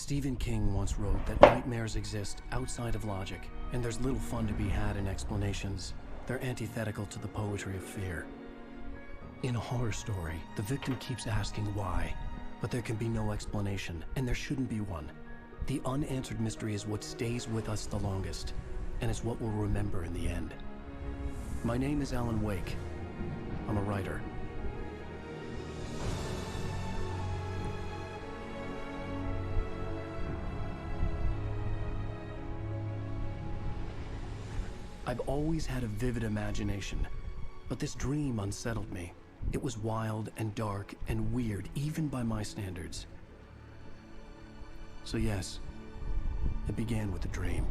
Stephen King once wrote that nightmares exist outside of logic, and there's little fun to be had in explanations. They're antithetical to the poetry of fear. In a horror story, the victim keeps asking why, but there can be no explanation, and there shouldn't be one. The unanswered mystery is what stays with us the longest, and it's what we'll remember in the end. My name is Alan Wake. I'm a writer. I've always had a vivid imagination, but this dream unsettled me. It was wild and dark and weird, even by my standards. So yes, it began with a dream.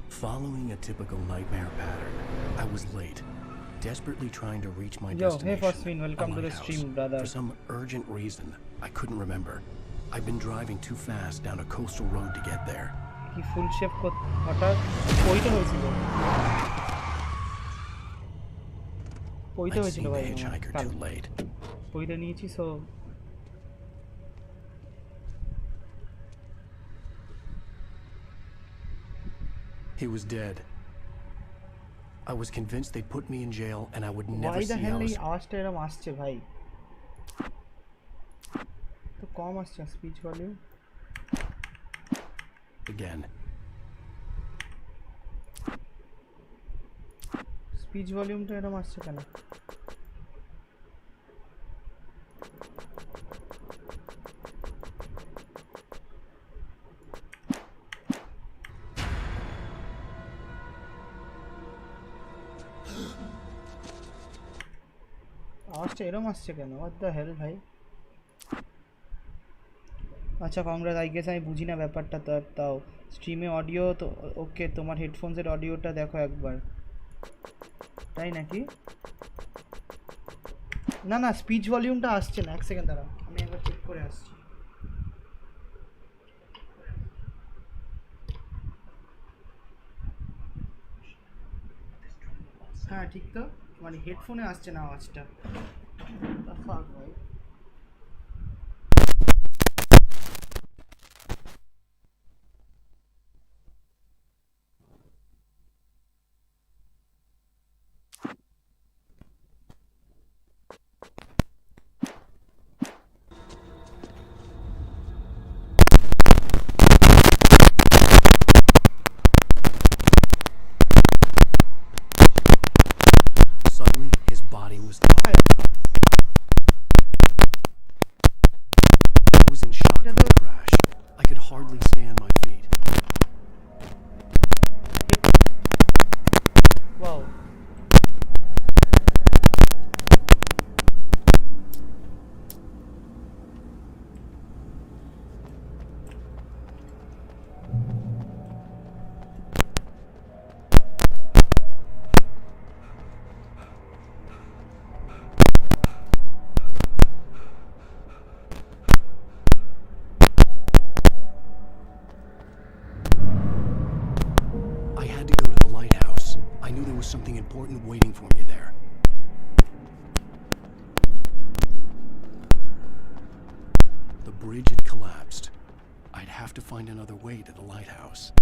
Following a typical nightmare pattern, I was late, desperately trying to reach my destination. Hey Faswin, welcome to the stream, brother. For some urgent reason, I couldn't remember. I'd been driving too fast down a coastal road to get there. কি ফুল shape হঠাৎ কইটা হয়েছিল ভাই কইটা নিয়েছি so He was dead. I was convinced they'd put me in jail and I would never see how এই আওয়াজটা এরকম আসছে ভাই তো কম আসছে speech volume again. Speech volume টা এরকম আসছে কেন? আওয়াজটা এরকম আসছে কেন? What the hell ভাই? আচ্ছা কংগ্রেস আই গেস আমি বুঝি না ব্যাপারটা তাও স্ট্রিমে অডিও তো ওকে তোমার হেডফোনসের অডিওটা দেখো একবার তাই নাকি না না স্পিচ ভলিউমটা আসছে না এক সেকেন্ড দাঁড়াও আমি একবার চেক করে আসছি হ্যাঁ ঠিক তো মানে হেডফোনে আসছে না আওয়াজটা ফাক ভাই something important waiting for me there. The bridge had collapsed. I'd have to find another way to the lighthouse.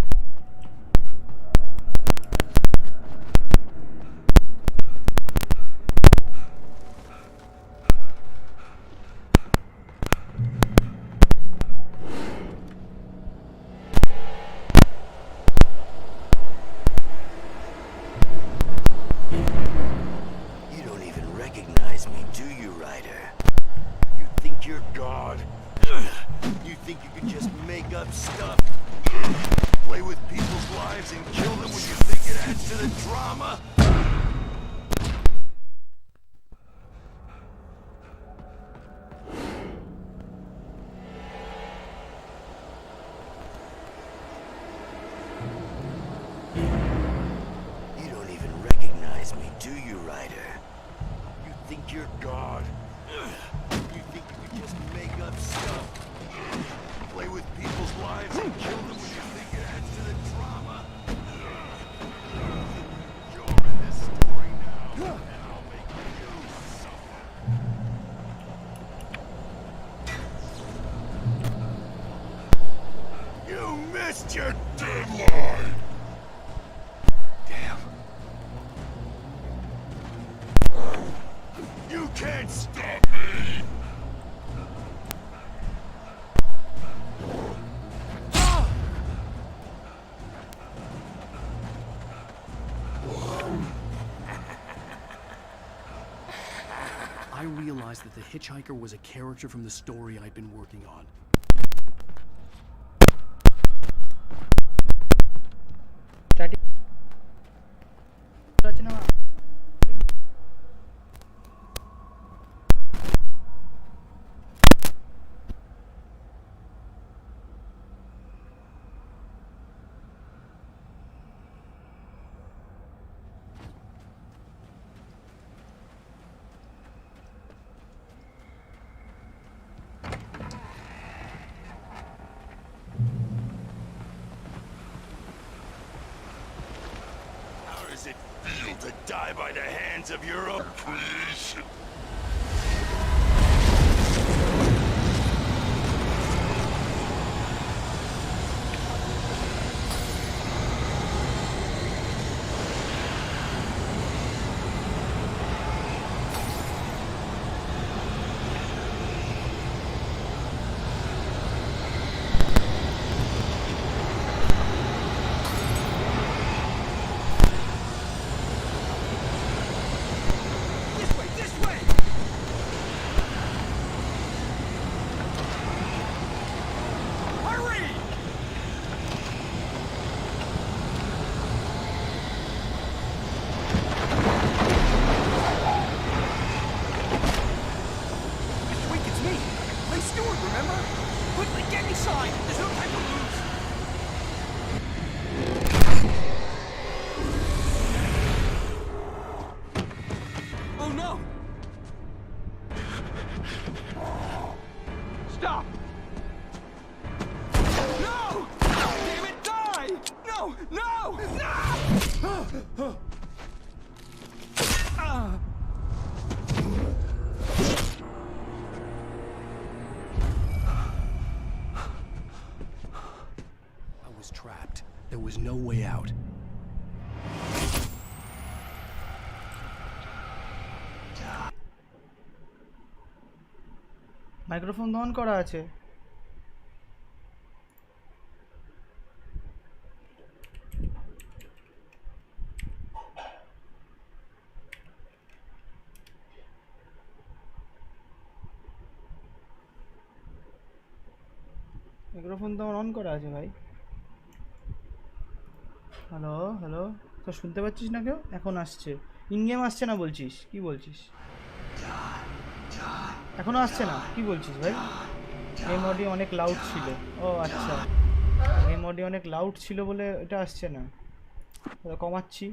I realized that the hitchhiker was a character from the story I'd been working on. To die by the hands of your own creation. There was no way out. Microphone on করা আছে। Microphone তো on করা আছে ভাই। Hello hello, তো শুনতে পাচ্ছিস না কেউ? এখন আসছে, ইন গেম আসছে না বলছিস? কি বলছিস? এখনো আসছে না? কি বলছিস ভাই? গেম অডিও অনেক লাউড ছিল। ও আচ্ছা, গেম অডিও অনেক লাউড ছিল বলে এটা আসছে না। কমাচ্ছি।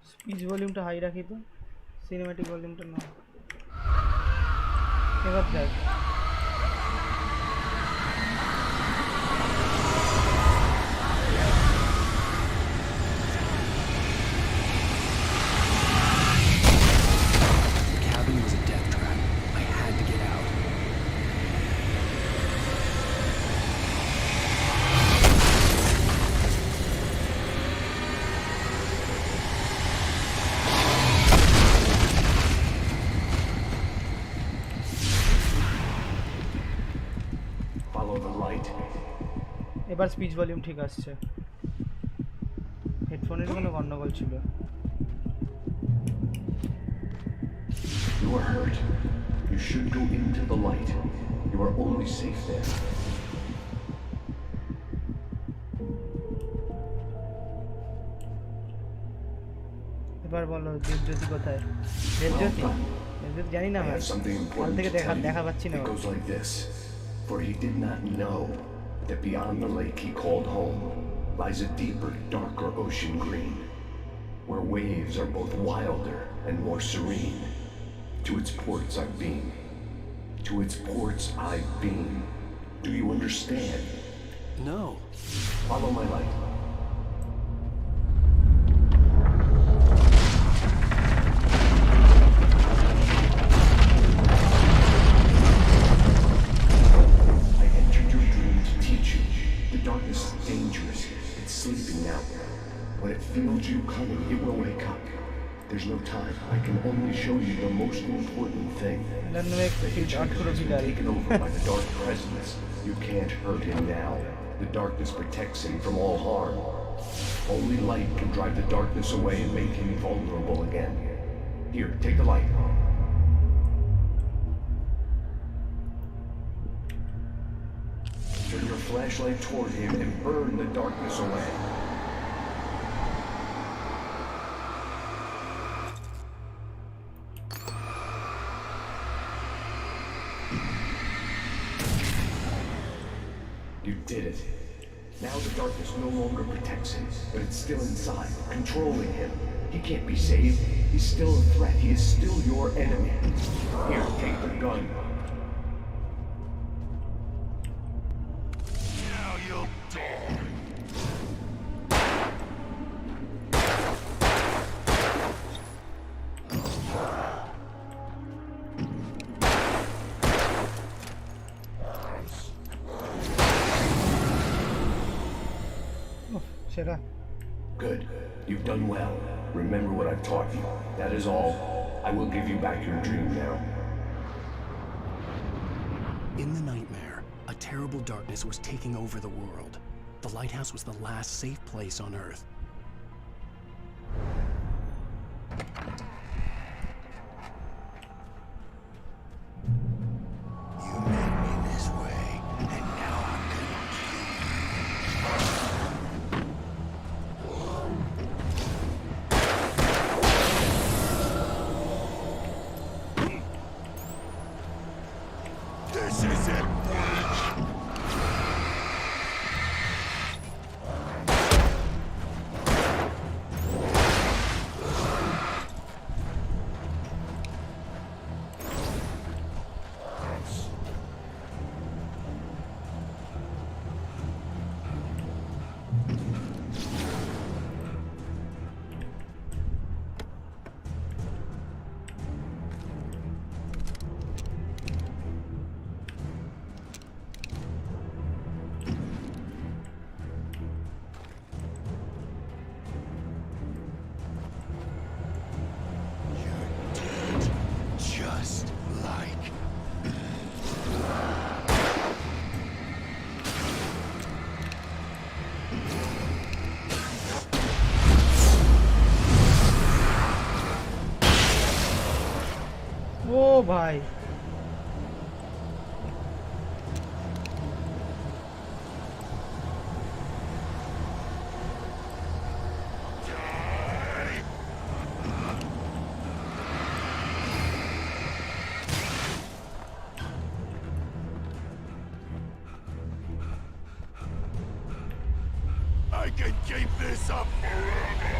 স্পিচ ভলিউমটা হাই রাখি তো, সিনেম্যাটিক ভলিউমটা না। এবার দেখ। follow the light. এবার স্পিচ ভলিউম ঠিক আসছে হেডফোনের কোনো গন্ডগোল ছিল You are hurt. You should go into the light. You are only safe there. এবার বলো দেবজ্যোতি কোথায় দেবজ্যোতি দেবজ্যোতি জানি না I ভাই have something কাল important থেকে to tell you. দেখা পাচ্ছি না It goes like this. For he did not know that beyond the lake he called home lies a deeper, darker ocean green, where waves are both wilder and more serene. To its ports I've been. To its ports I've been. Do you understand? No. Follow my light. I entered your dream to teach you. The darkness is dangerous. It's sleeping now. When it feels you coming, it will wake up. There's no time. I can only show you the most important thing. The hitchhiker has been taken over by the dark presence. You can't hurt him now. The darkness protects him from all harm. Only light can drive the darkness away and make him vulnerable again. Here, take the light. Turn your flashlight toward him and burn the darkness away. You did it. Now the darkness no longer protects him, but it's still inside, controlling him. He can't be saved. He's still a threat. He is still your enemy. Here, take the gun. Now you'll die. সেটা Good. You've done well. Remember what I've taught you. That is all. I will give you back your dream now. In the nightmare, a terrible darkness was taking over the world. The lighthouse was the last safe place on Earth. You made me this way, and now I'm gonna This is it, Bridge! Just like ও ভাই I can keep this up forever.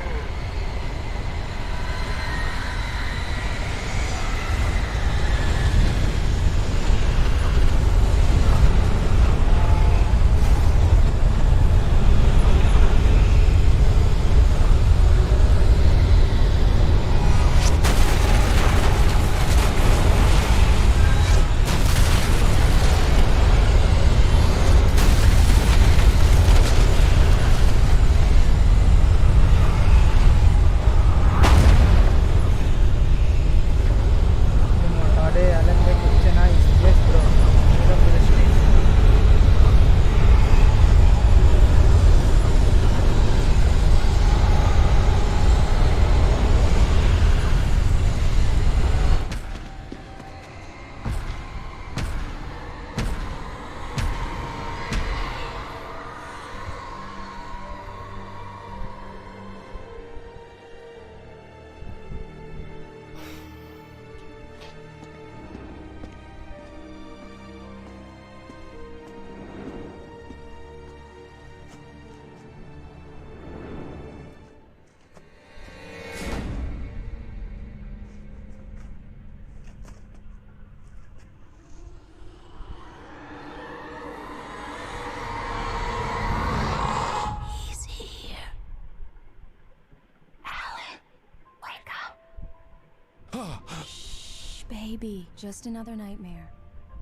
be. Just another nightmare.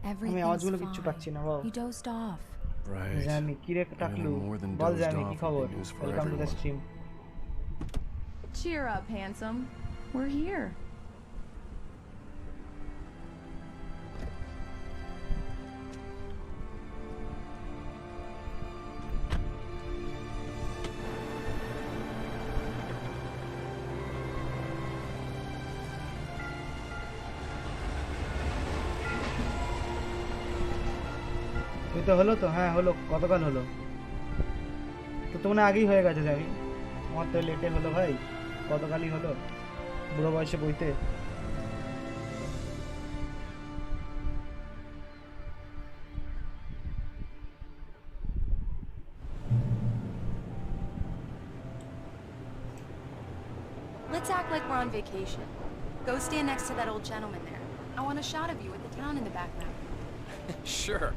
আমি Everything's আওয়াজগুলো কিচ্ছু পাচ্ছি না বাবা fine. You dozed off. Right. Jamie কি রে টাকলু Anything more than বল dozed Jamie কি off খবর would be news for welcome to the everyone. Stream Cheer up, handsome. We're here. তুই তো হলো তো হ্যাঁ হলো গতকাল হলো তো তো মনে হয় আগেই হয়ে গেছে জ্যামি আমার তো লেটে হলো ভাই গতকালই হলো বুড়ো বয়সে বইতে Let's act like we're on vacation. Go stand next to that old gentleman there. I want a shot of you with the town in the background. Sure.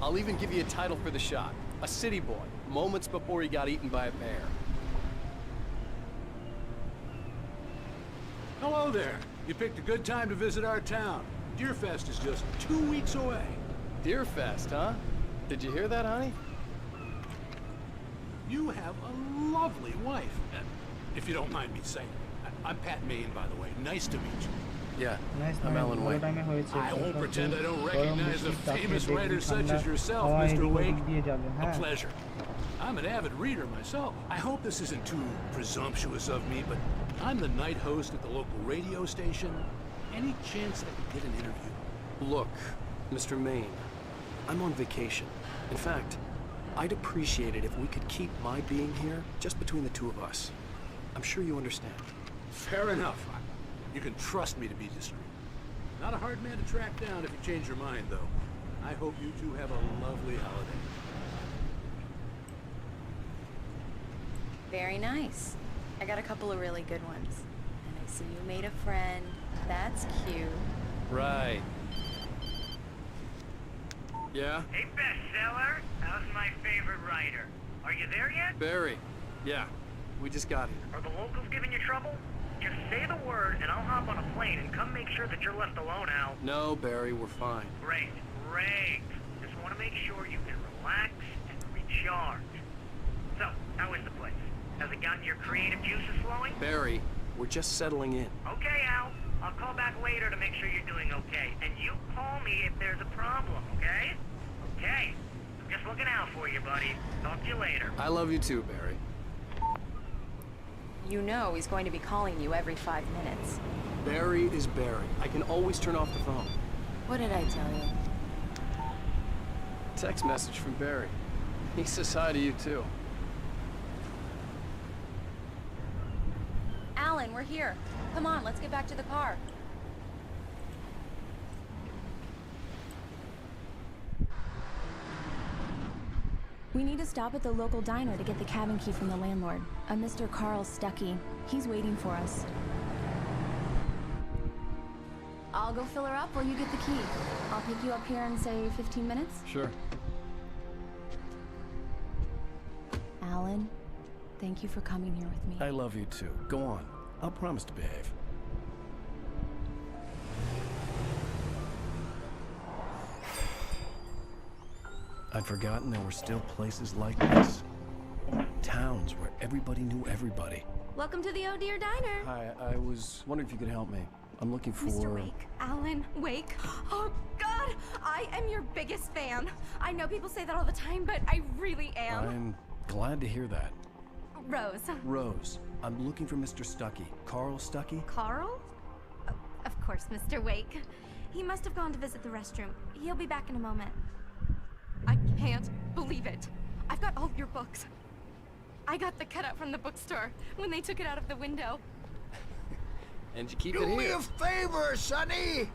I'll even give you a title for the shot. A city boy, moments before he got eaten by a bear. Hello there. You picked a good time to visit our town. Deerfest is just 2 weeks away. Deerfest, huh? Did you hear that, honey? You have a lovely wife. If you don't mind me saying. I'm Pat Maine, by the way. Nice to meet you. Yeah, nice I'm Alan ভালো Wake. টাইমে হয়েছে I won't pretend I don't গরম recognize বৃষ্টি a তাপে famous দেখবি writer such ঠান্ডা as yourself, হাওয়া Mr. এদিক Wake. ওদিক দিয়ে যাবে A হ্যাঁ pleasure. I'm an avid reader myself. I hope this isn't too presumptuous of me, but I'm the night host at the local radio station. Any chance I could get an interview? Look, Mr. Maine, I'm on vacation. In fact, I'd appreciate it if we could keep my being here just between the two of us. I'm sure you understand. Fair enough. You can trust me to be discreet. Not a hard man to track down if you change your mind, though. I hope you two have a lovely holiday. Very nice. I got a couple of really good ones. And I see you made a friend. That's cute. Right. Yeah? Hey, bestseller. How's my favorite writer? Are you there yet? Barry. Yeah. We just got here. Are the locals giving you trouble? Just say the word and I'll hop on a plane and come make sure that you're left alone, Al. No, Barry, we're fine. Great, great. Just want to make sure you can relax and recharge. So, how is the place? Has it gotten your creative juices flowing? Barry, we're just settling in. Okay, Al. I'll call back later to make sure you're doing okay. And you call me if there's a problem, okay? Okay. I'm just looking out for you, buddy. Talk to you later. I love you too, Barry. You know he's going to be calling you every 5 minutes. Barry is Barry. I can always turn off the phone. What did I tell you? Text message from Barry. He says hi to you too. Alan, we're here. Come on, let's get back to the car. We need to stop at the local diner to get the cabin key from the landlord, a Mr. Carl Stuckey. He's waiting for us. I'll go fill her up while you get the key. I'll pick you up here in, say, 15 minutes. Sure. Alan, thank you for coming here with me. I love you too. Go on. I'll promise to behave. I'd forgotten there were still places like this. Towns where everybody knew everybody. Welcome to the Oh Dear Diner. Hi, I was wondering if you could help me. I'm looking for... Mr. Wake. Alan Wake. Oh, God! I am your biggest fan. I know people say that all the time, but I really am. I'm glad to hear that. Rose. Rose, I'm looking for Mr. Stuckey. Carl Stuckey? Carl? Of course, Mr. Wake. He must have gone to visit the restroom. He'll be back in a moment. I can't believe it. I've got all your books. I got the cutout from the bookstore when they took it out of the window. And you keep Do it me here. a favor, Sonny.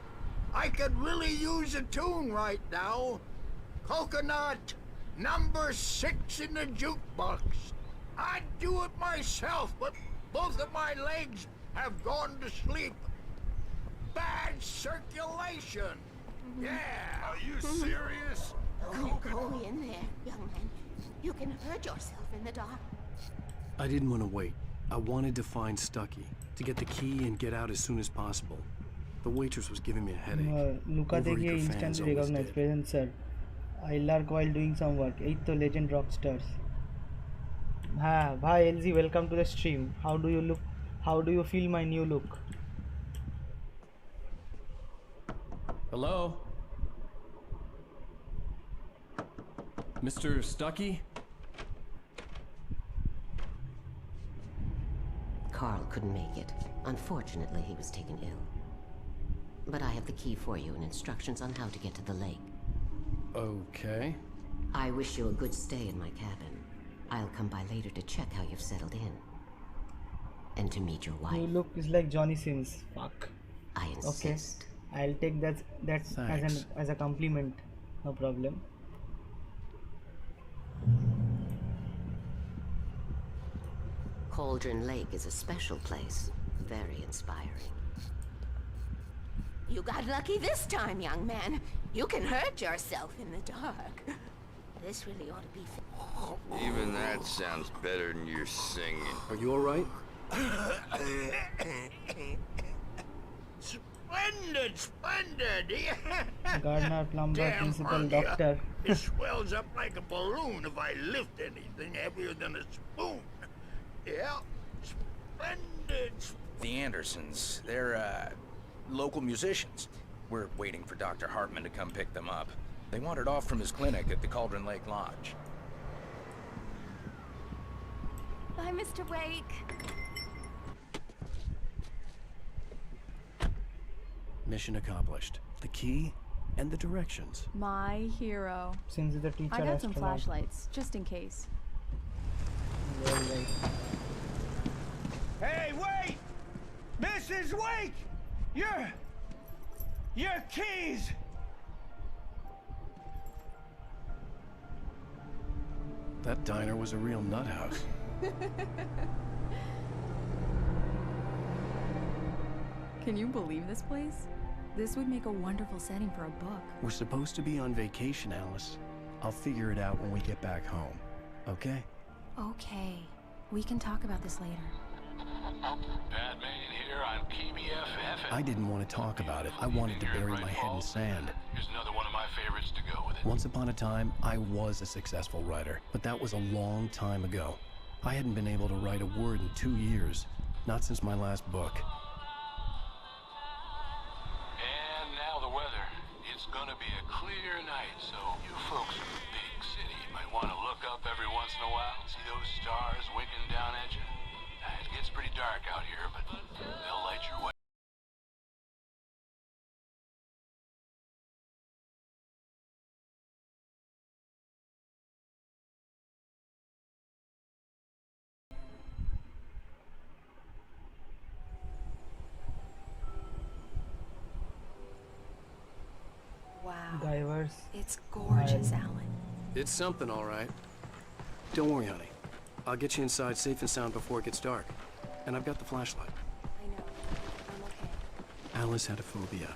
I could really use a tune right now. Coconut, number 6 in the jukebox. I'd do it myself, but both of my legs have gone to sleep. Bad circulation. Yeah. Are you serious? Don't go in there, young man. You can hurt yourself in the dark. I didn't want to wait. I wanted to find Stuckey, to get the key and get out as soon as possible. The waitress was giving me a headache. Luca Over देखिए eager fans instantly always recognize did. present sir. I lurk while doing some work. एक तो legend rockstars. हाँ भाई LZ welcome to the stream. How do you look? How do you feel my new look? Hello? Mr. Stuckey? Carl couldn't make it. Unfortunately, he was taken ill. But I have the key for you and instructions on how to get to the lake. Okay. I wish you a good stay in my cabin. I'll come by later to check how you've settled in. And to meet your wife. You look is like Johnny Sins. Fuck. I insist. Okay. I'll take that as a compliment. No problem. Cauldron Lake is a special place. Very inspiring. You got lucky this time, young man. You can hurt yourself in the dark. This really ought to be... Even that sounds better than your singing. Are you alright? Splendid, splendid! Gardener, plumber, Damn principal, hernia. doctor. It swells up like a balloon if I lift anything heavier than a spoon. Yeah, splendid. The Andersons, they're, local musicians. We're waiting for Dr. Hartman to come pick them up. They wandered off from his clinic at the Cauldron Lake Lodge. Bye, Mr. Wake. Mission accomplished. The key and the directions. My hero. Since the teacher I got some astronaut. flashlights, just in case. Well, right. Hey, wait! Mrs. Wake! Your keys! That diner was a real nut house. Can you believe this place? This would make a wonderful setting for a book. We're supposed to be on vacation, Alice. I'll figure it out when we get back home. Okay? Okay. We can talk about this later. Batman here on KBFF. I didn't want to talk about it. I wanted to bury my head in sand. Here's another one of my favorites to go with it. Once upon a time, I was a successful writer, but that was a long time ago. I hadn't been able to write a word in 2 years, not since my last book. And now the weather. It's gonna be a clear night, so you folks in the big city might want to look up every once in a while, see those stars winking down at you. It gets pretty dark out here, but they'll light your way. Wow. Diverse. It's gorgeous, Alan. It's something, all right. Don't worry, honey. I'll get you inside safe and sound before it gets dark. And I've got the flashlight. I know. I'm okay. Alice had a phobia.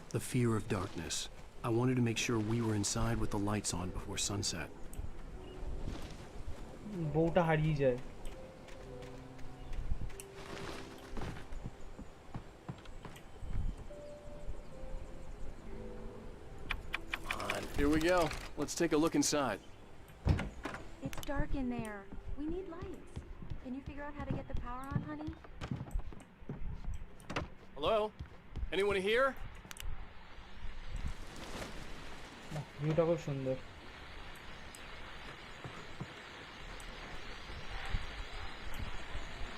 The fear of darkness. I wanted to make sure we were inside with the lights on before sunset. বউটা হারিয়ে যায় Here we go. Let's take a look inside. It's dark in there. We need lights. Can you figure out how to get the power on, honey? Hello? Anyone here? ভিউটা খুব সুন্দর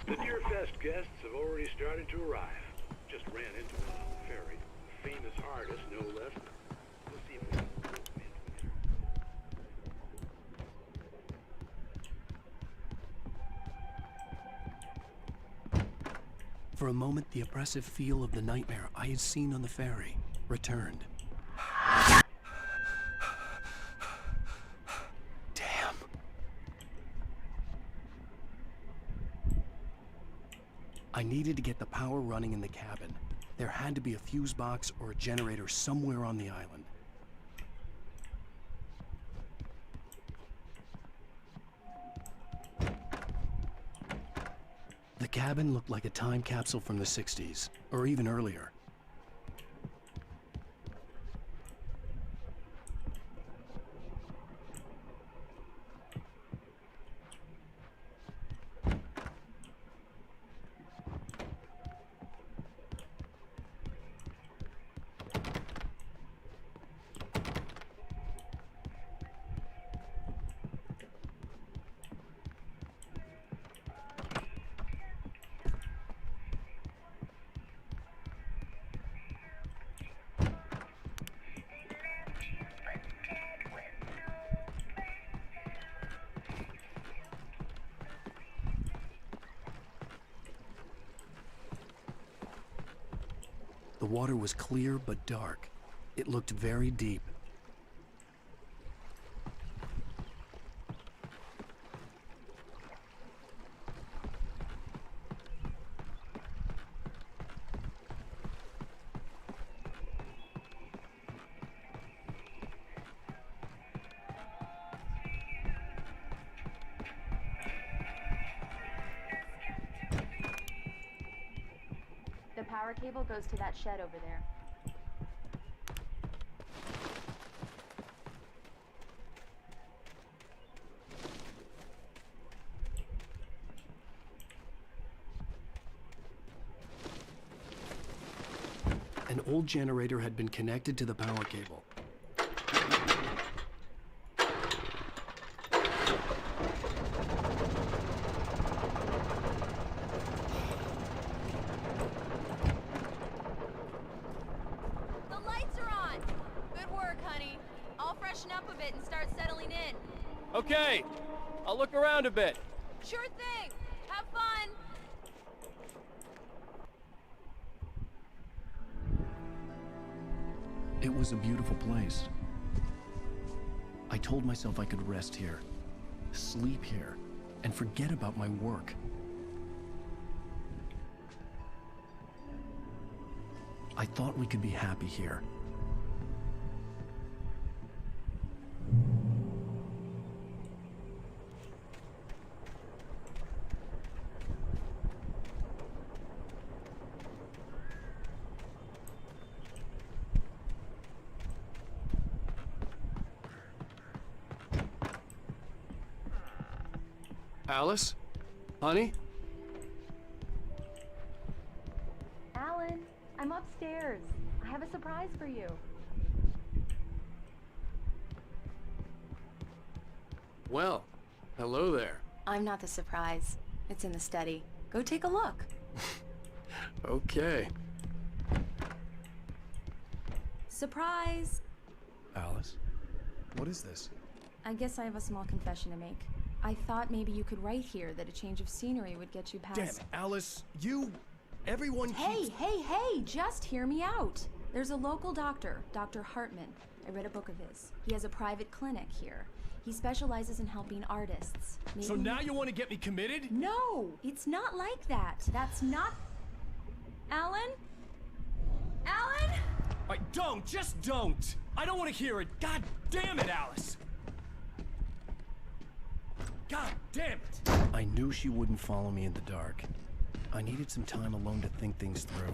The Deerfest guests have already started to arrive. Just ran into one on the ferry. A famous artist, no less. Let's see if we can pull them in with her. For a moment, the oppressive feel of the nightmare I had seen on the ferry returned. Damn. I needed to get the power running in the cabin. There had to be a fuse box or a generator somewhere on the island. The cabin looked like a time capsule from the 60s, or even earlier. water was clear but dark. It looked very deep. The power cable goes to that shed over there. An old generator had been connected to the power cable. The lights are on! Good work, honey. I'll freshen up a bit and start settling in. Okay, I'll look around a bit. Sure thing! Have fun! It was a beautiful place. I told myself I could rest here, sleep here, and forget about my work. I thought we could be happy here. Alice? Honey? Alan, I'm upstairs. I have a surprise for you. Well, hello there. I'm not the surprise. It's in the study. Go take a look. Okay. Surprise! Alice, what is this? I guess I have a small confession to make. I thought maybe you could write here that a change of scenery would get you past— Damn it, Alice, everyone keeps— Hey, just hear me out. There's a local doctor, Dr. Hartman. I read a book of his. He has a private clinic here. He specializes in helping artists. So now you want to get me committed? No, it's not like that. That's not— Alan? Alan? Just don't! I don't want to hear it! God damn it, Alice! God damn it! I knew she wouldn't follow me in the dark. I needed some time alone to think things through.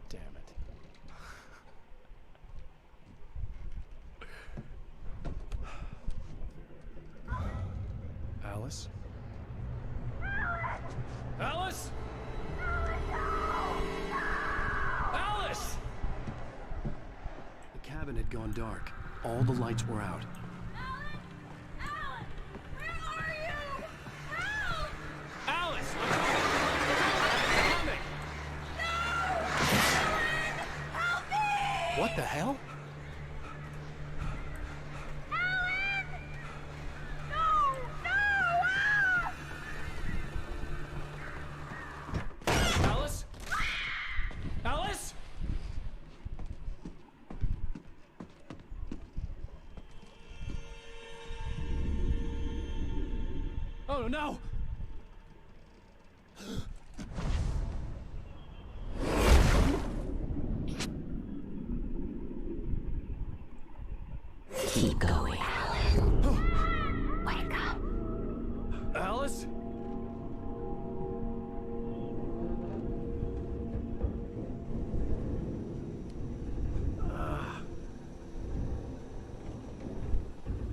Damn it. Alice? Alice? Alice! The cabin had gone dark. All the lights were out. Alice! I'm coming! Help me! What the hell? Alice? Alice? Oh no! Keep going, Alan. Wake up. Alice?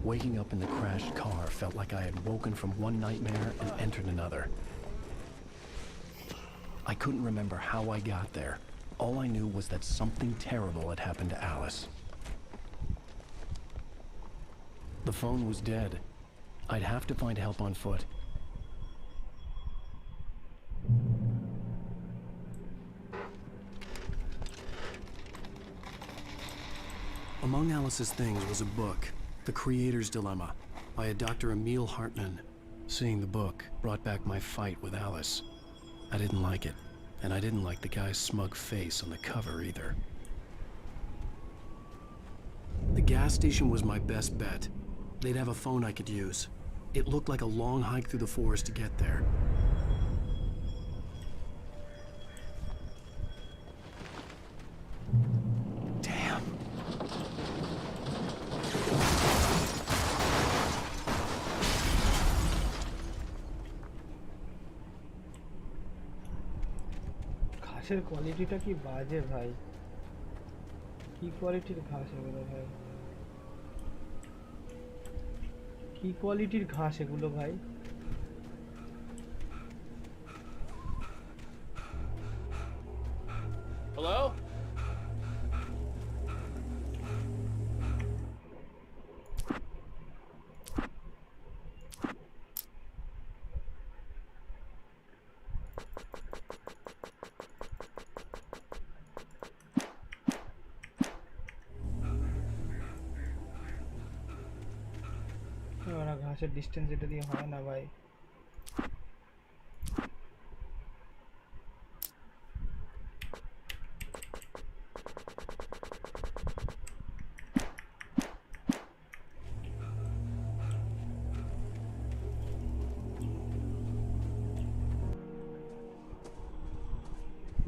Waking up in the crashed car felt like I had woken from one nightmare and entered another. I couldn't remember how I got there. All I knew was that something terrible had happened to Alice. The phone was dead. I'd have to find help on foot. Alice's things was a book, The Creator's Dilemma, by a Dr. Emil Hartmann. Seeing the book brought back my fight with Alice. I didn't like it, and I didn't like the guy's smug face on the cover either. The gas station was my best bet. They'd have a phone I could use. It looked like a long hike through the forest to get there. Damn. ঘাসের কোয়ালিটিটা কি বাজে ভাই, কি কোয়ালিটির ঘাস এগুলো ভাই, কি কোয়ালিটির ঘাস এগুলো ভাই। Hello? ঘাসের ডিস্টেন্স এটা দিয়ে হয় না ভাই।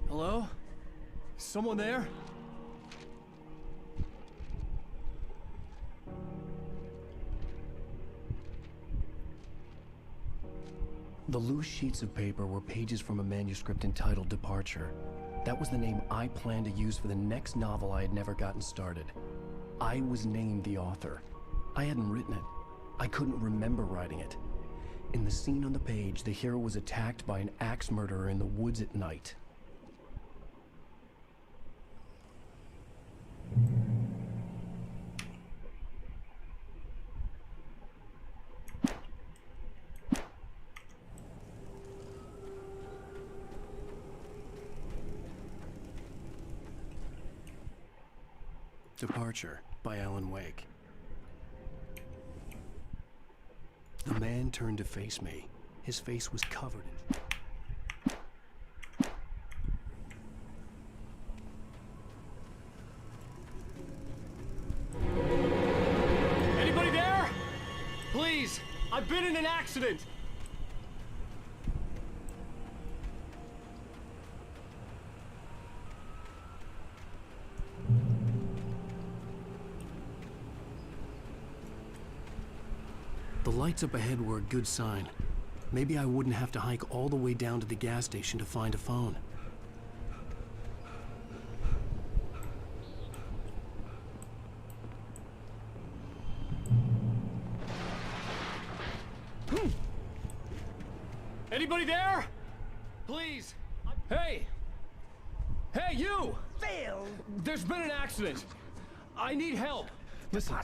Hello? Someone there? The loose sheets of paper were pages from a manuscript entitled Departure. That was the name I planned to use for the next novel I had never gotten started. I was named the author. I hadn't written it. I couldn't remember writing it. In the scene on the page, the hero was attacked by an axe murderer in the woods at night. Departure by Alan Wake. The man turned to face me. His face was covered in... Anybody there? Please, I've been in an accident. The lights up ahead were a good sign. Maybe I wouldn't have to hike all the way down to the gas station to find a phone. Anybody there? Please. Hey! Hey, you! Phil! There's been an accident. I need help. Listen,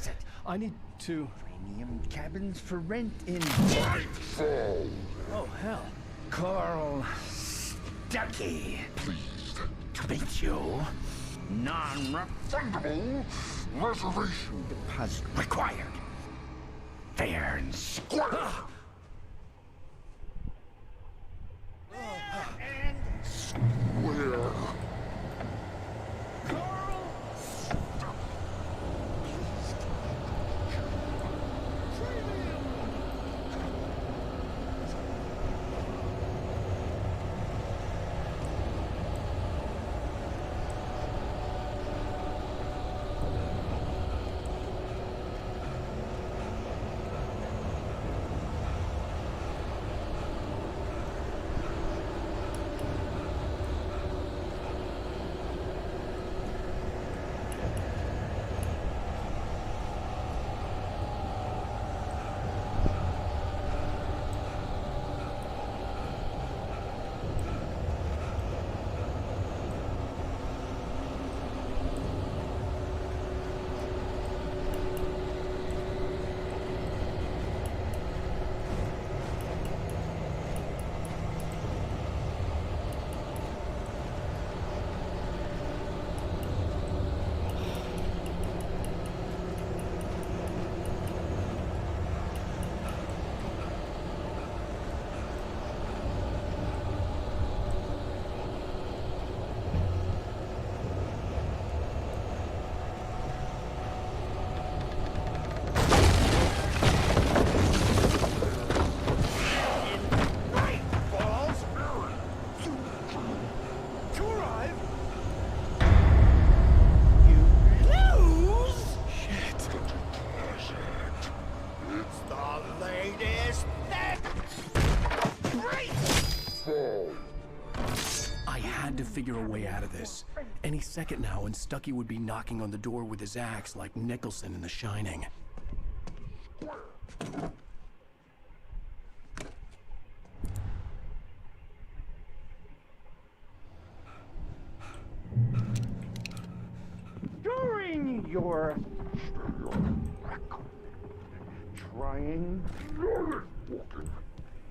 I need to... Premium cabins for rent in... Oh, hell. Carl Stuckey. Pleased to meet you. Non-refundable reservation deposit required. Fair and square. And square. had to figure a way out of this. Any second now, and Stucky would be knocking on the door with his axe like Nicholson in The Shining. During your trying,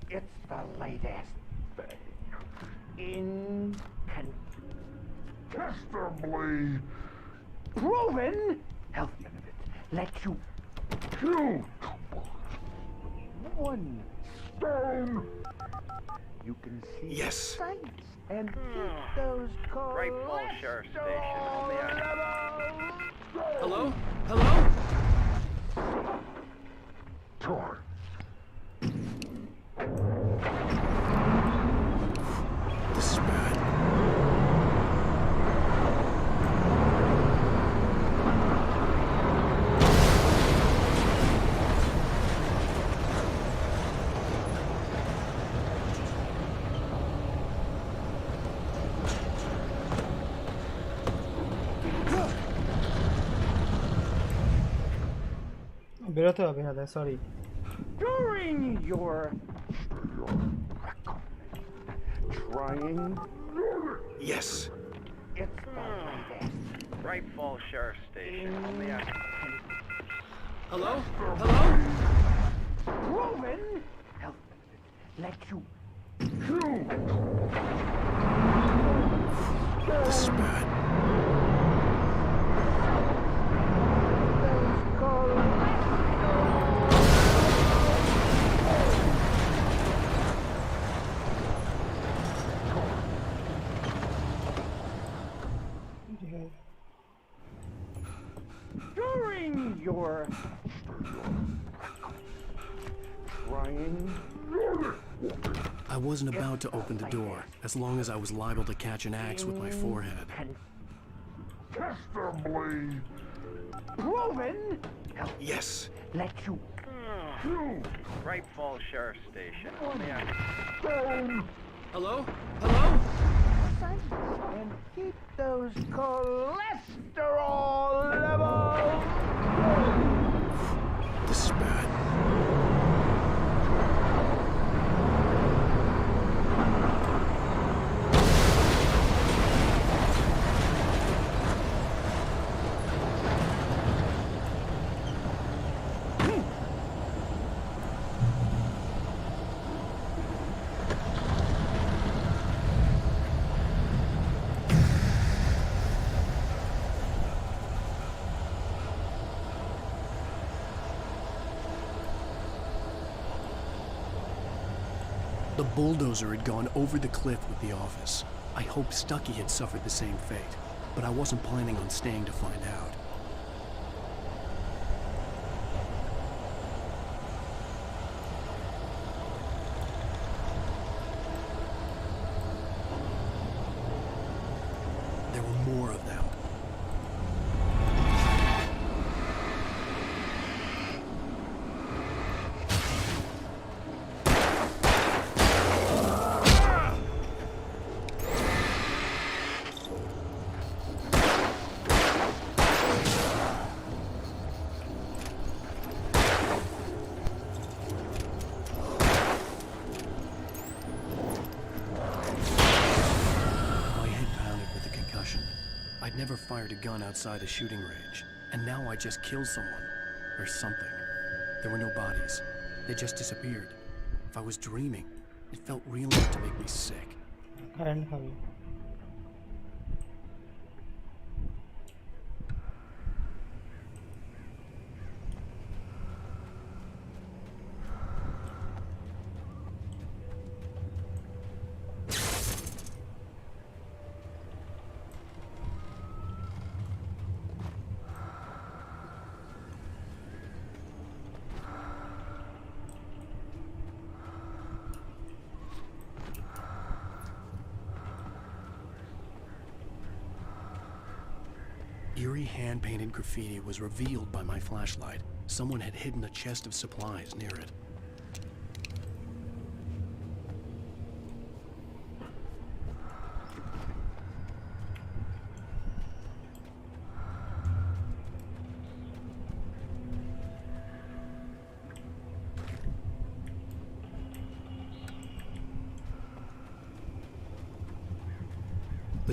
it's the latest thing. Incontestably proven health benefits let you kill one stone. You can see yes. sights and keep those calls. Right, Falls Sheriff Station. On the Hello? Hello? Torn. This is bad. বেরোতে হবে না sorry During your trying, yes. It's the latest. Right, Falls Sheriff Station. On the Hello? Hello? Proven health benefits let you kill. This is bad. During your trying, I wasn't about to open the door, as long as I was liable to catch an axe with my forehead. Testably proven. Yes. Let you. Right, Falls Sheriff Station. On the Hello? Hello? And keep those cholesterol levels. This is bad. The bulldozer had gone over the cliff with the office. I hoped Stucky had suffered the same fate, but I wasn't planning on staying to find out. There were more of them. I'd never fired a gun outside a shooting range, and now I just killed someone. Or something. There were no bodies. They just disappeared. If I was dreaming, it felt real enough to make me sick. Eerie hand-painted graffiti was revealed by my flashlight. Someone had hidden a chest of supplies near it.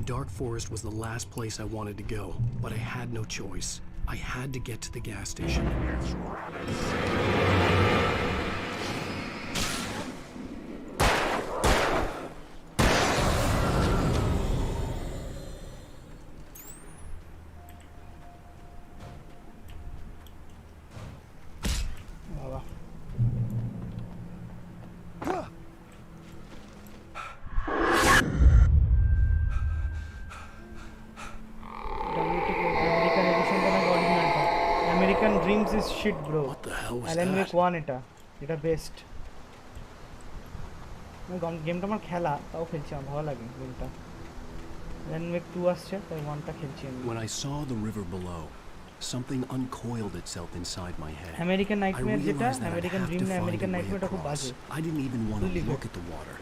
The dark forest was the last place I wanted to go, but I had no choice. I had to get to the gas station. Dreams is shit, bro. What the hell was Alan that? Wake 1 এটা best গেমটা আমার খেলা তাও খেলছি আমার ভালো লাগে গেমটা Alan Wake 2 আসছে তাই 1টা খেলছি আমি When I saw the river below, something uncoiled itself inside my head. American I Nightmare যেটা realized that I'd American have Dream to না find American a way Nightmare টা খুব across. বাজে I didn't even want to Really look good. at the water.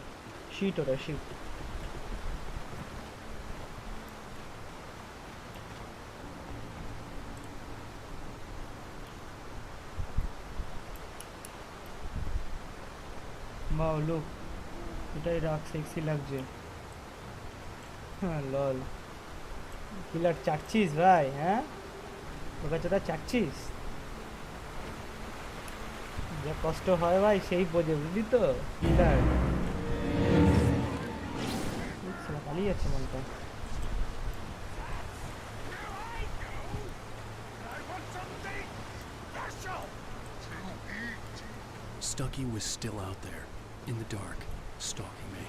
shit ওটা shit Wow, look. এটাই রাখ sexy লাগছে হ্যাঁ লল কিলার চাচ্ছিস ভাই হ্যাঁ তোর কাছে তা চাচ্ছিস যা কষ্ট হয় ভাই সেই বোঝে বুঝলি তো কিলার পালিয়ে যাচ্ছে মনটা Stucky was still out there, in the dark, stalking me.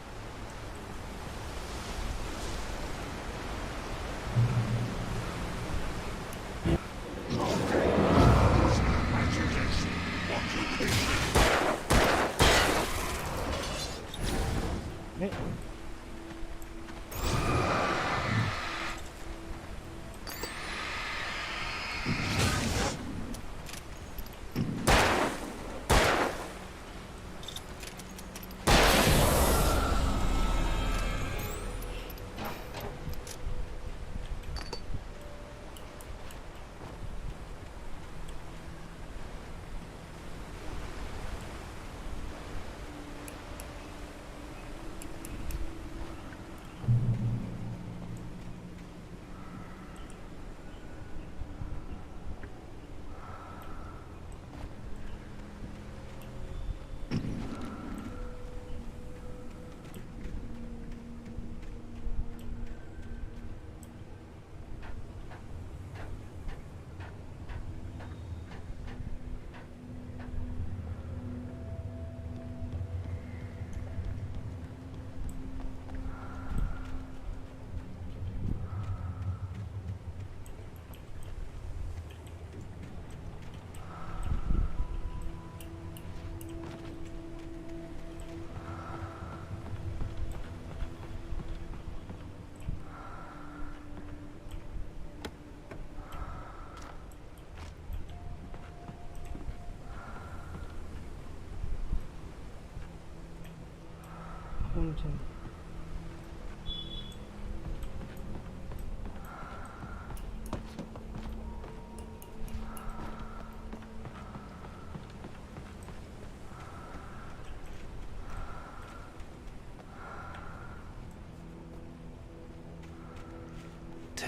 শুনছেন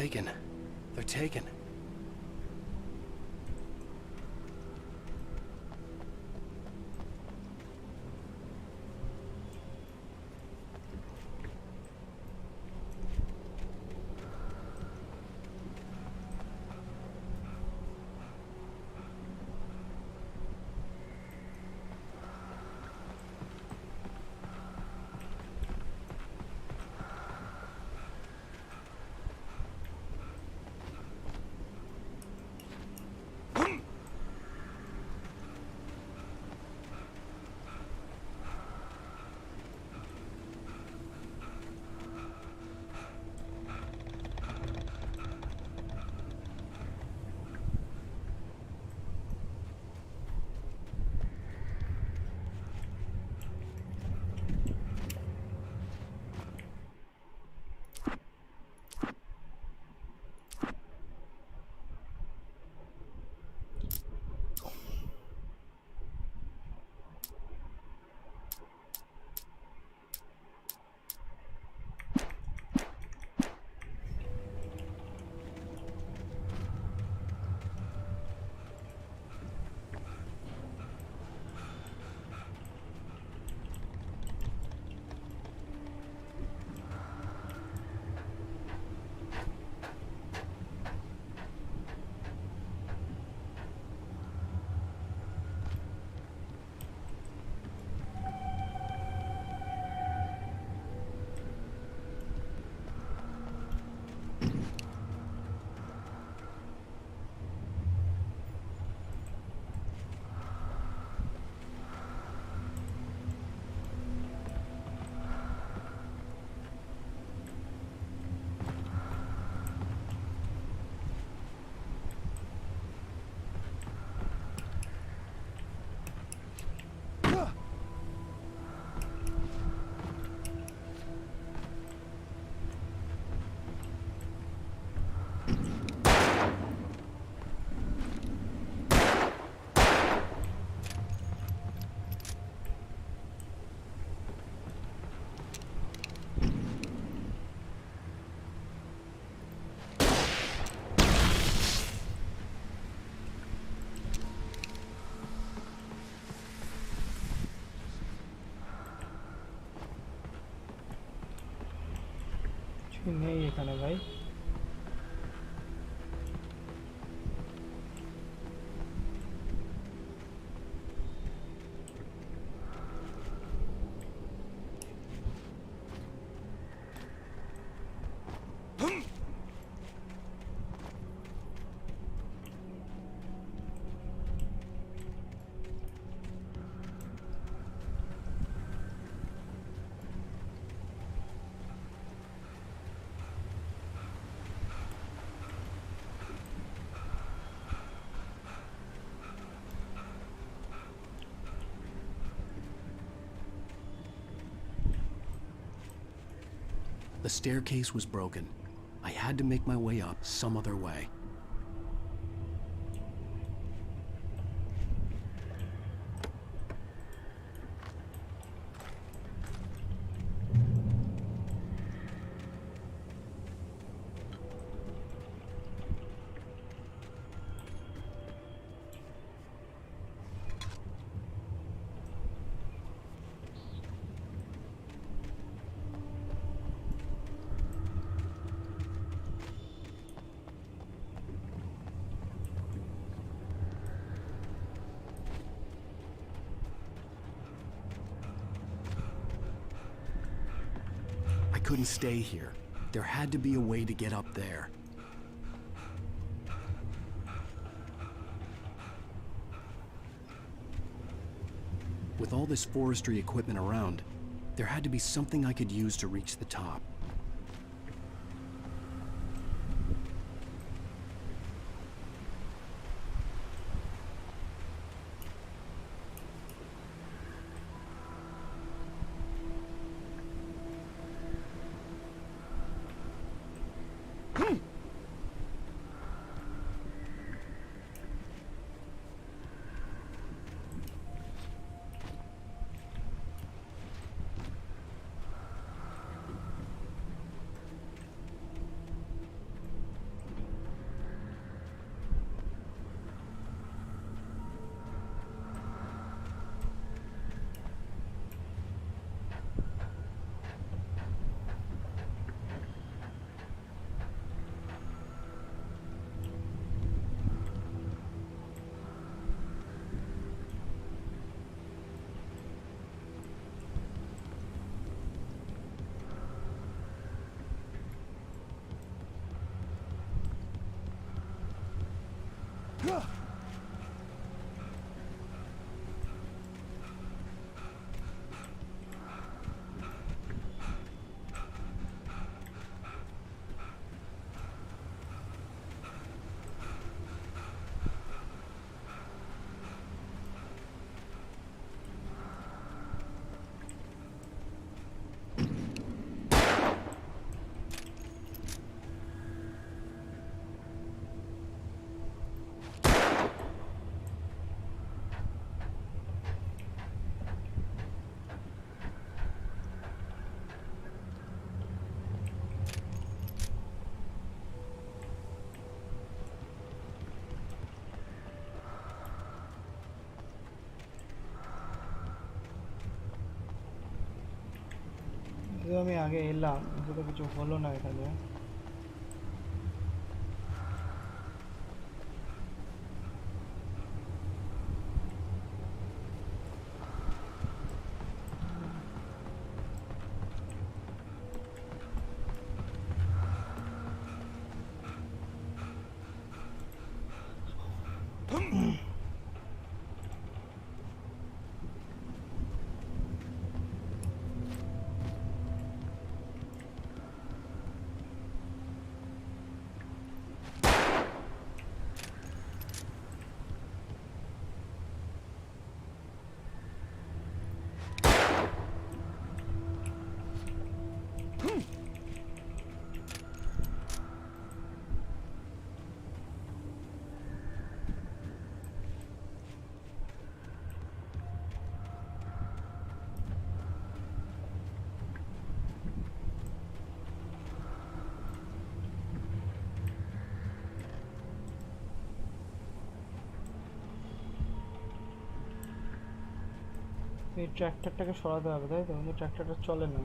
Taken. They're taken. কিছুই নেই এখানে ভাই। The staircase was broken. I had to make my way up some other way. I couldn't stay here. There had to be a way to get up there. With all this forestry equipment around, there had to be something I could use to reach the top. আমি আগে এলাম কিন্তু কিছু হলো না এখানে। এই ট্র্যাক্টরটাকে সরাতে হবে তাই তো? কিন্তু ট্র্যাক্টরটা চলে না,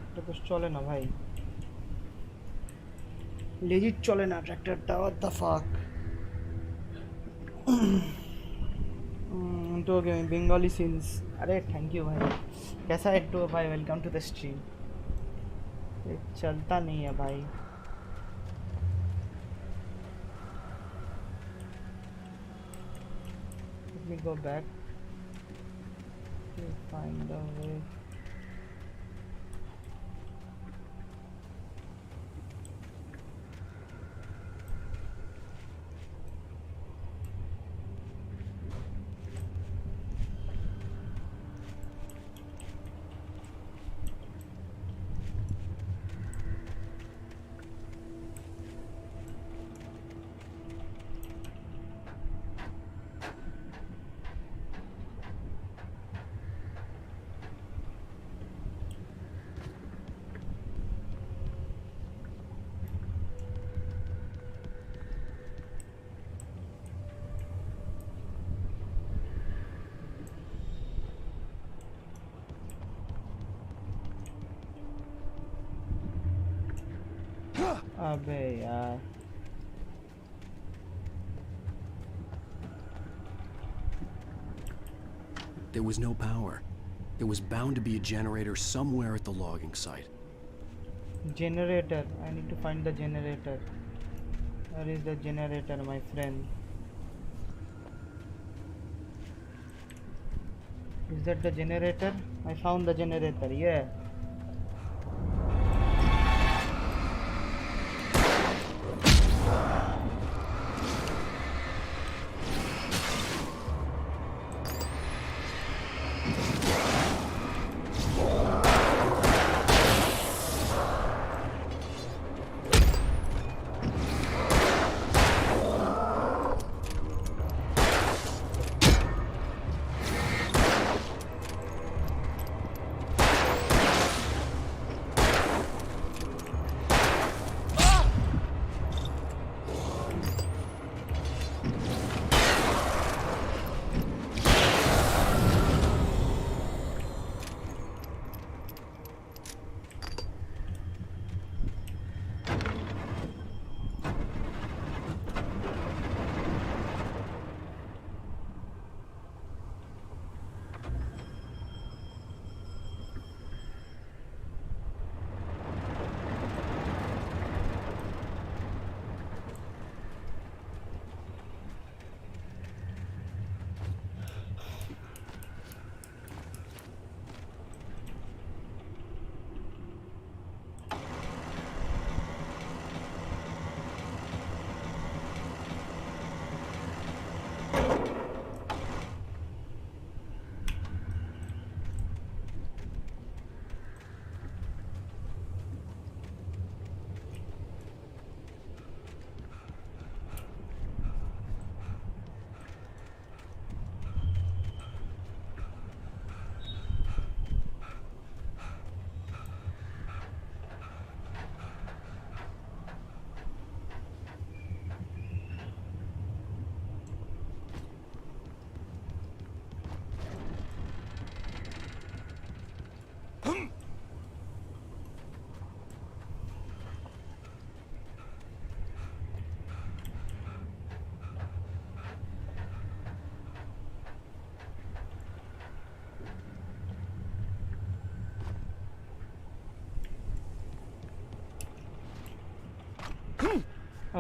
এটা বেশ চলে না ভাই। legit চলে না ট্র্যাক্টরটা, what the fuck। तो बेंगली सीन्स, अरे थैंक यू भाई। कैसा है टू भाई, वेलकम टू द स्ट्रीम। ये चलता नहीं है भाई। Let me go back to find a way। अबे यार There was no power. There was bound to be a generator somewhere at the logging site. Generator. I need to find the generator. Where is the generator, my friend? Is that the generator? I found the generator. Yeah.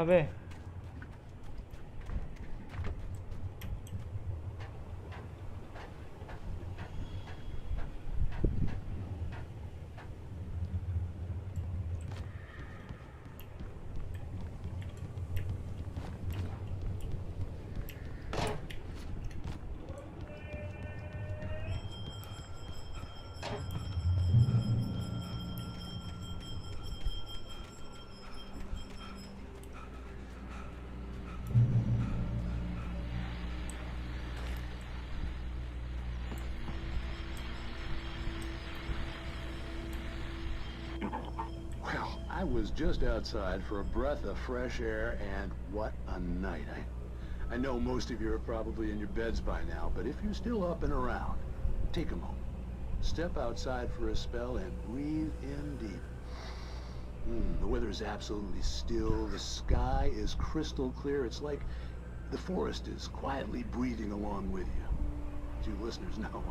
अबे I was just outside for a breath of fresh air, and what a night. I know most of you are probably in your beds by now, but if you're still up and around, take a moment. Step outside for a spell and breathe in deep. The weather is absolutely still. The sky is crystal clear. It's like the forest is quietly breathing along with you. As you listeners know,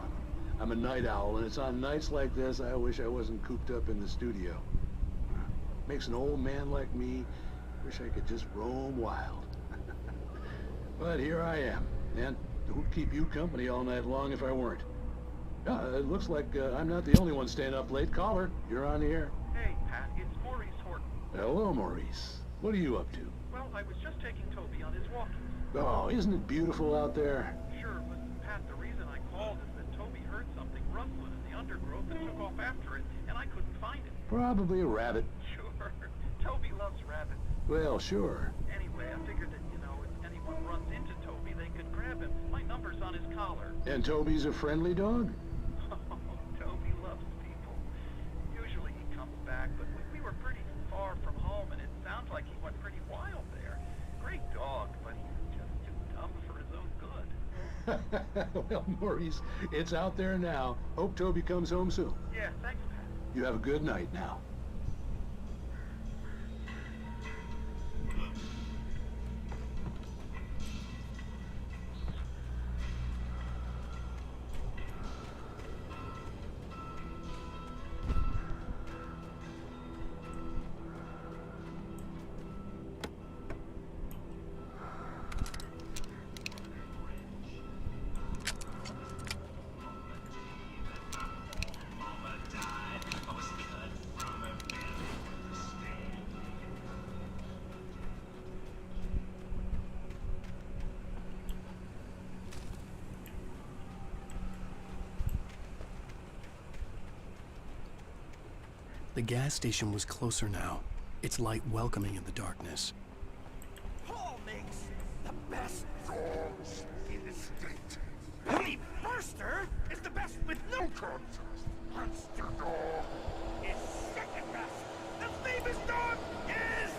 I'm a night owl, and it's on nights like this I wish I wasn't cooped up in the studio. Makes an old man like me wish I could just roam wild. But here I am, and who'd keep you company all night long if I weren't? It looks like I'm not the only one staying up late. Caller, you're on the air. Hey, Pat, it's Maurice Horton. Hello, Maurice. What are you up to? Well, I was just taking Toby on his walkies. Oh, isn't it beautiful out there? Sure, but Pat, the reason I called is that Toby heard something rustling in the undergrowth and took off after it, and I couldn't find it. Probably a rabbit. Sure. Toby loves rabbits. Well, sure. Anyway, I figured that, if anyone runs into Toby, they could grab him. My number's on his collar. And Toby's a friendly dog? Oh, Toby loves people. Usually he comes back, but we were pretty far from home, and it sounds like he went pretty wild there. Great dog, but he's just too dumb for his own good. Well, Maurice, it's out there now. Hope Toby comes home soon. Yeah, thanks, Pat. You have a good night now. The gas station was closer now, its light welcoming in the darkness. Paul makes the best dogs in the state. Honey Burster is the best with no contest. Monster Dog is second best. The famous dog is...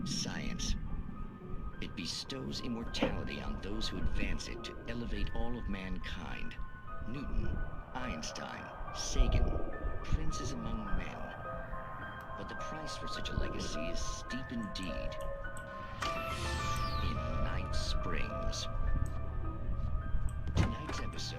Science. It bestows immortality on those who advance it to elevate all of mankind. Newton, Einstein, Sagan, princes among men. But the price for such a legacy is steep indeed. In Night Springs. Tonight's episode.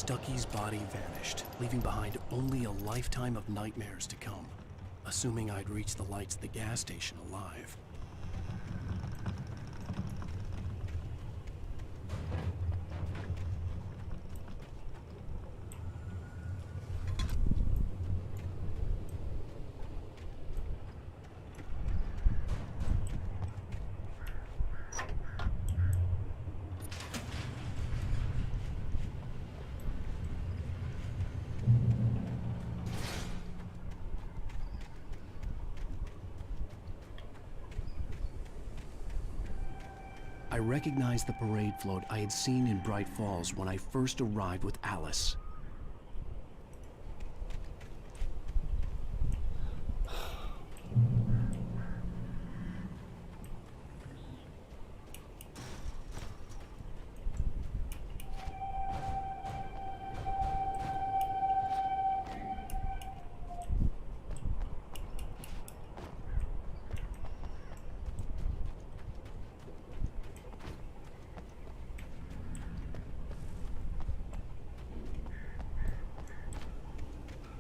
Stucky's body vanished, leaving behind only a lifetime of nightmares to come, assuming I'd reach the lights at the gas station alive. I recognized the parade float I had seen in Bright Falls when I first arrived with Alice.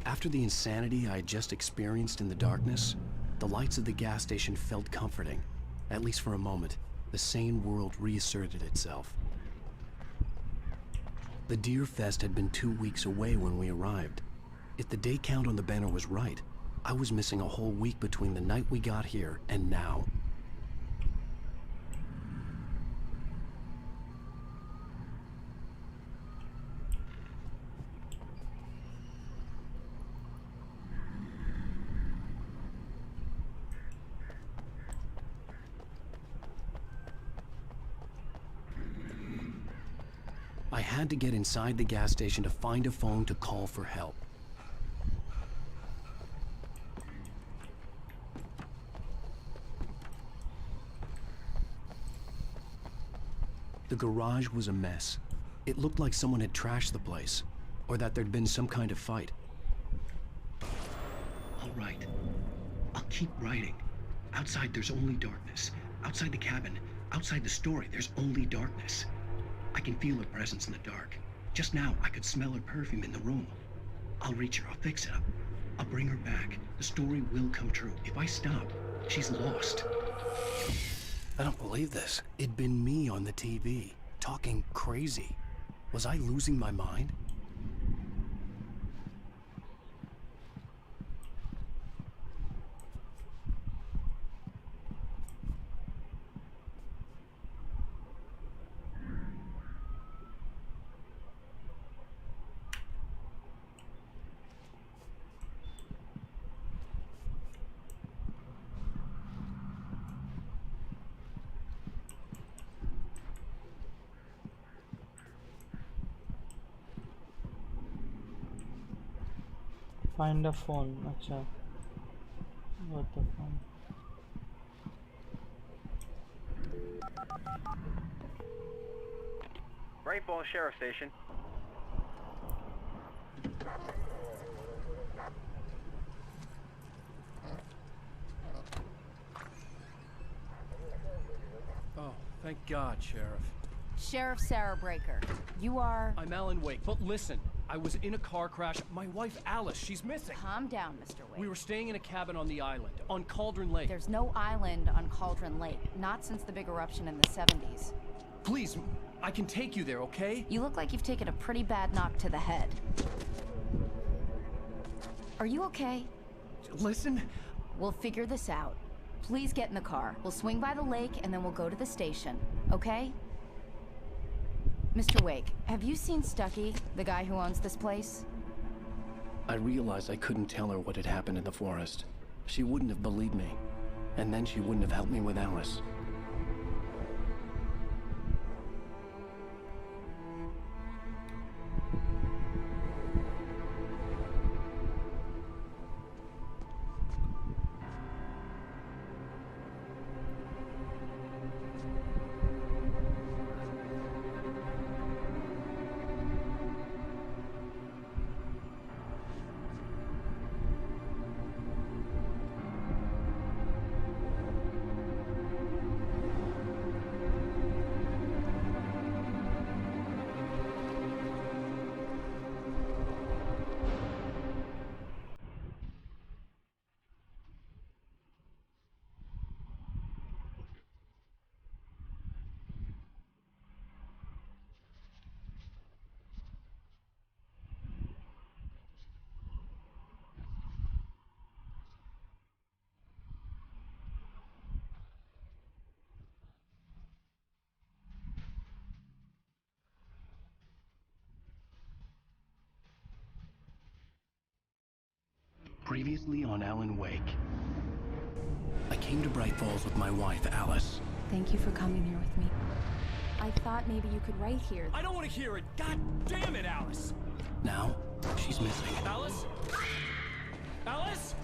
After the insanity I had just experienced in the darkness, the lights of the gas station felt comforting. At least for a moment, the sane world reasserted itself. The Deer Fest had been 2 weeks away when we arrived. If the day count on the banner was right, I was missing a whole week between the night we got here and now. I had to get inside the gas station to find a phone to call for help. The garage was a mess. It looked like someone had trashed the place, or that there'd been some kind of fight. All right. I'll keep writing. Outside, there's only darkness. Outside the cabin, outside the story, there's only darkness. I can feel her presence in the dark. Just now, I could smell her perfume in the room. I'll reach her. I'll fix it up. I'll bring her back. The story will come true. If I stop, she's lost. I don't believe this. It'd been me on the TV, talking crazy. Was I losing my mind? Find a phone. Acha. What the phone? Great Falls Sheriff Station. Oh, thank God, Sheriff. Sheriff Sarah Breaker. You are... I'm Alan Wake, but listen. I was in a car crash. My wife, Alice, she's missing. Calm down, Mr. Wake. We were staying in a cabin on the island, on Cauldron Lake. There's no island on Cauldron Lake, not since the big eruption in the 70s. Please, I can take you there, okay? You look like you've taken a pretty bad knock to the head. Are you okay? Listen. We'll figure this out. Please get in the car. We'll swing by the lake and then we'll go to the station, okay? Mr. Wake, have you seen Stucky, the guy who owns this place? I realized I couldn't tell her what had happened in the forest. She wouldn't have believed me. And then she wouldn't have helped me with Alice. Previously on Alan Wake. I came to Bright Falls with my wife, Alice. Thank you for coming here with me. I thought maybe you could write here. I don't want to hear it! God damn it, Alice! Now, she's missing. Alice? Alice?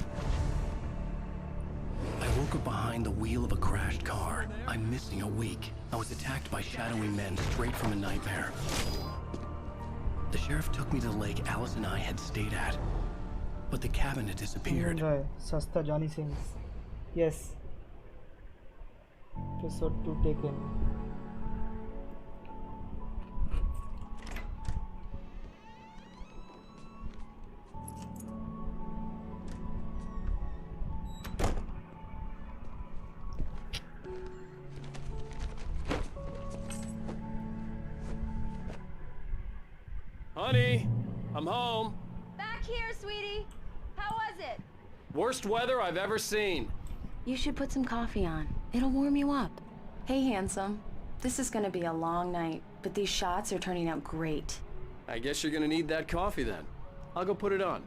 I woke up behind the wheel of a crashed car. I'm missing a week. I was attacked by shadowy men straight from a nightmare. The sheriff took me to the lake Alice and I had stayed at. But the cabin had disappeared. Sasta Johnny Sings. Yes. Episode 2 taken. Honey, I'm home. Back here, sweetie. How was it? Worst weather I've ever seen. You should put some coffee on. It'll warm you up. Hey, handsome. This is gonna be a long night, but these shots are turning out great. I guess you're gonna need that coffee then. I'll go put it on.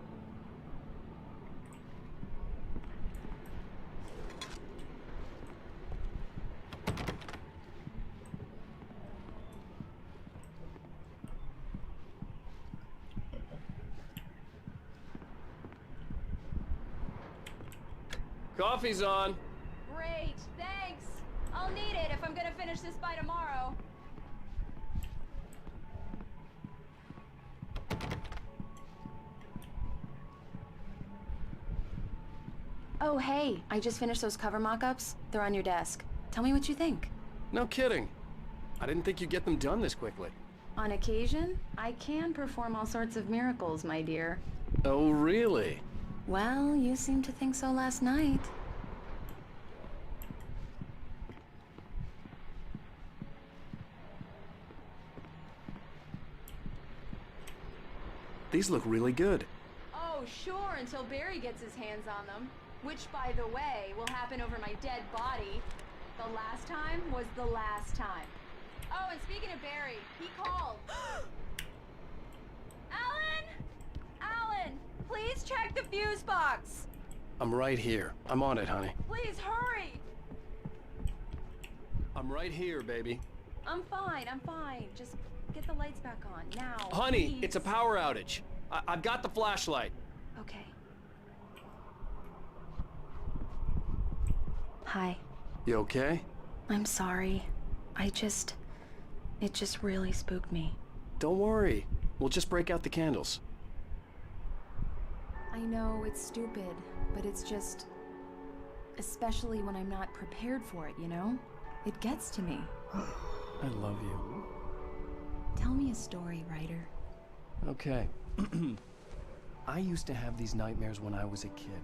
Coffee's on. Great, thanks. I'll need it if I'm gonna finish this by tomorrow. Oh, hey, I just finished those cover mock-ups. They're on your desk. Tell me what you think. No kidding. I didn't think you'd get them done this quickly. On occasion, I can perform all sorts of miracles, my dear. Oh, really? Well, you seemed to think so last night. These look really good. Oh, sure, until Barry gets his hands on them. Which, by the way, will happen over my dead body. The last time was the last time. Oh, and speaking of Barry, he called. Alan! Alan, please check the fuse box. I'm right here. I'm on it, honey. Please hurry. I'm right here, baby. I'm fine. Just get the lights back on, now. Honey, please. it's a power outage. I've got the flashlight. Okay. Hi. You okay? I'm sorry. It just really spooked me. Don't worry. We'll just break out the candles. I know it's stupid, but it's just... Especially when I'm not prepared for it, you know? It gets to me. I love you. Tell me a story, writer. Okay. I used to have these nightmares when I was a kid.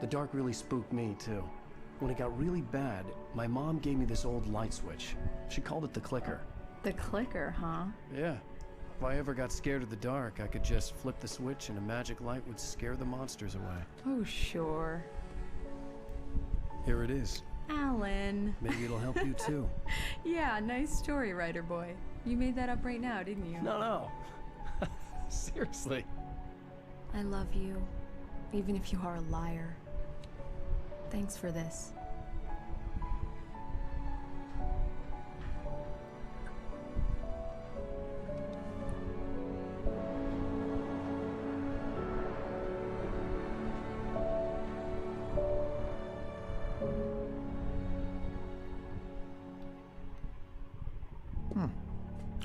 The dark really spooked me, too. When it got really bad, my mom gave me this old light switch. She called it the clicker. The clicker, huh? Yeah. If I ever got scared of the dark, I could just flip the switch and a magic light would scare the monsters away. Oh, sure. Here it is. Alan. Maybe it'll help you, too. Yeah, nice story, writer boy. You made that up right now, didn't you? No. Seriously. I love you, even if you are a liar. Thanks for this.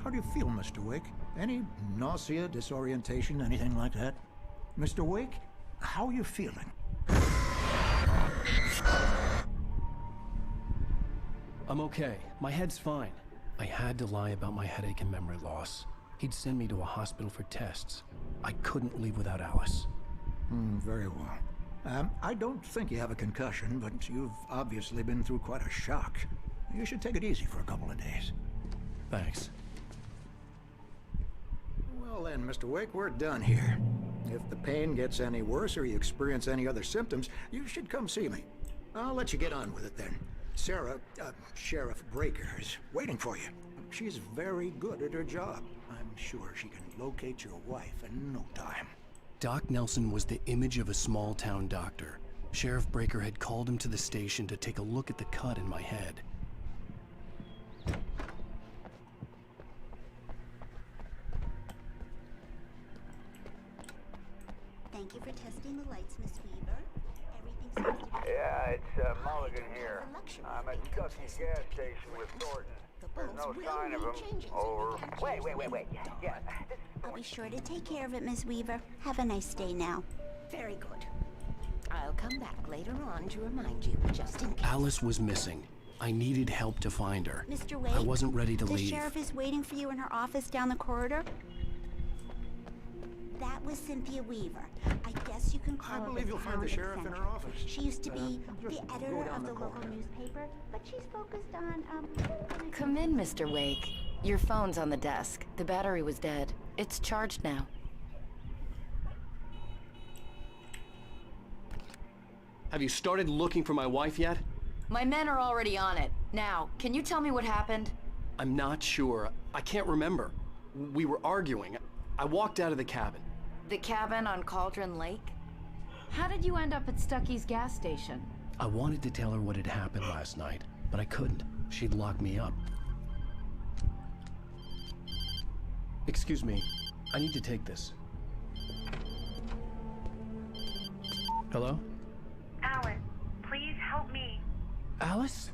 How do you feel, Mr. Wake? Any nausea, disorientation, anything like that? Mr. Wake, how are you feeling? I'm okay. My head's fine. I had to lie about my headache and memory loss. He'd send me to a hospital for tests. I couldn't leave without Alice. Very well. I don't think you have a concussion, but you've obviously been through quite a shock. You should take it easy for a couple of days. Thanks. Well then, Mr. Wake, we're done here. If the pain gets any worse or you experience any other symptoms, you should come see me. I'll let you get on with it then. Sarah, Sheriff Breaker, is waiting for you. She's very good at her job. I'm sure she can locate your wife in no time. Doc Nelson was the image of a small-town doctor. Sheriff Breaker had called him to the station to take a look at the cut in my head. Thank you for testing the lights, Miss Weaver. Everything seems to be... Yeah, it's Mulligan here. I'm at Ducky's gas station with Thornton. There's no sign of him. Over. Wait. Yeah. I'll be sure to take care of it, Miss Weaver. Have a nice day now. Very good. I'll come back later on to remind you, just in case. Alice was missing. I needed help to find her. Mr. Wake, I wasn't ready to the leave. sheriff is waiting for you in her office down the corridor. That was Cynthia Weaver. I guess you can call her. I believe you'll find the sheriff in her office. She used to be the editor of the local newspaper, but she's focused on, Come in, Mr. Wake. Your phone's on the desk. The battery was dead. It's charged now. Have you started looking for my wife yet? My men are already on it. Now, can you tell me what happened? I'm not sure. I can't remember. We were arguing. I walked out of the cabin. The cabin on Cauldron Lake? How did you end up at Stucky's gas station? I wanted to tell her what had happened last night, but I couldn't. She'd lock me up. Excuse me. I need to take this. Hello? Alan, please Alice?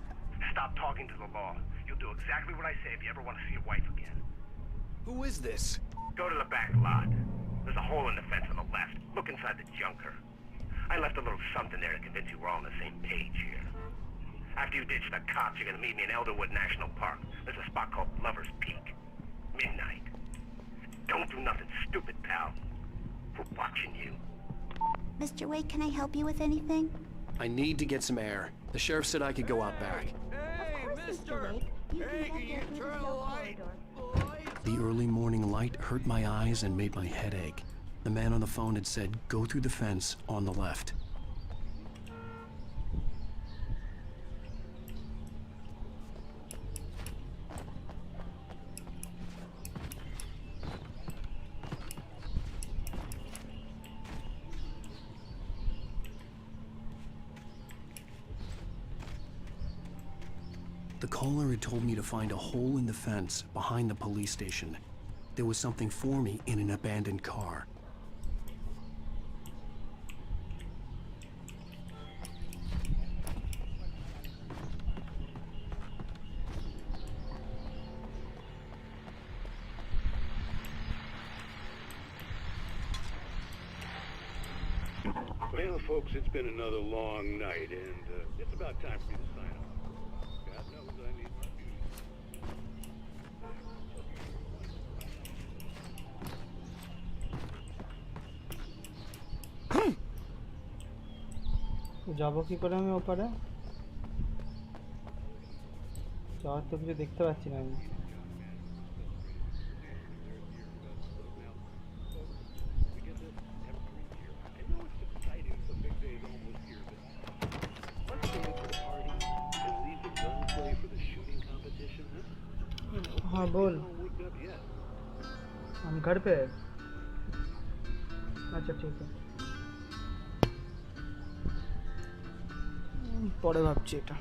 Stop talking to the law. You'll do exactly what I say if you ever want to see your wife again. Who is this? Go to the back lot. There's a hole in the fence on the left. Look inside the junker. I left a little something there to convince you we're all on the same page here. After you ditch the cops, you're gonna meet me in Elderwood National Park. There's a spot called Lover's Peak. Midnight. Don't do nothing stupid, pal. We're watching you. Mr. Wake, can I help you with anything? I need to get some air. The sheriff said I could go out back. Of course, Mr. Wake. You can get through the cell corridor. The early morning light hurt my eyes and made my head ache. The man on the phone had said, go through the fence on the left. The caller had told me to find a hole in the fence behind the police station. There was something for me in an abandoned car. Well, folks, it's been another long night, and it's about time for me to sign off. God knows I need my যাবো কি করে আমি ওপারে যাওয়ার তো কিছু দেখতে পাচ্ছি না আমি हाँ बोल हम घर पे अच्छा ठीक है পরে ভাবছি এটা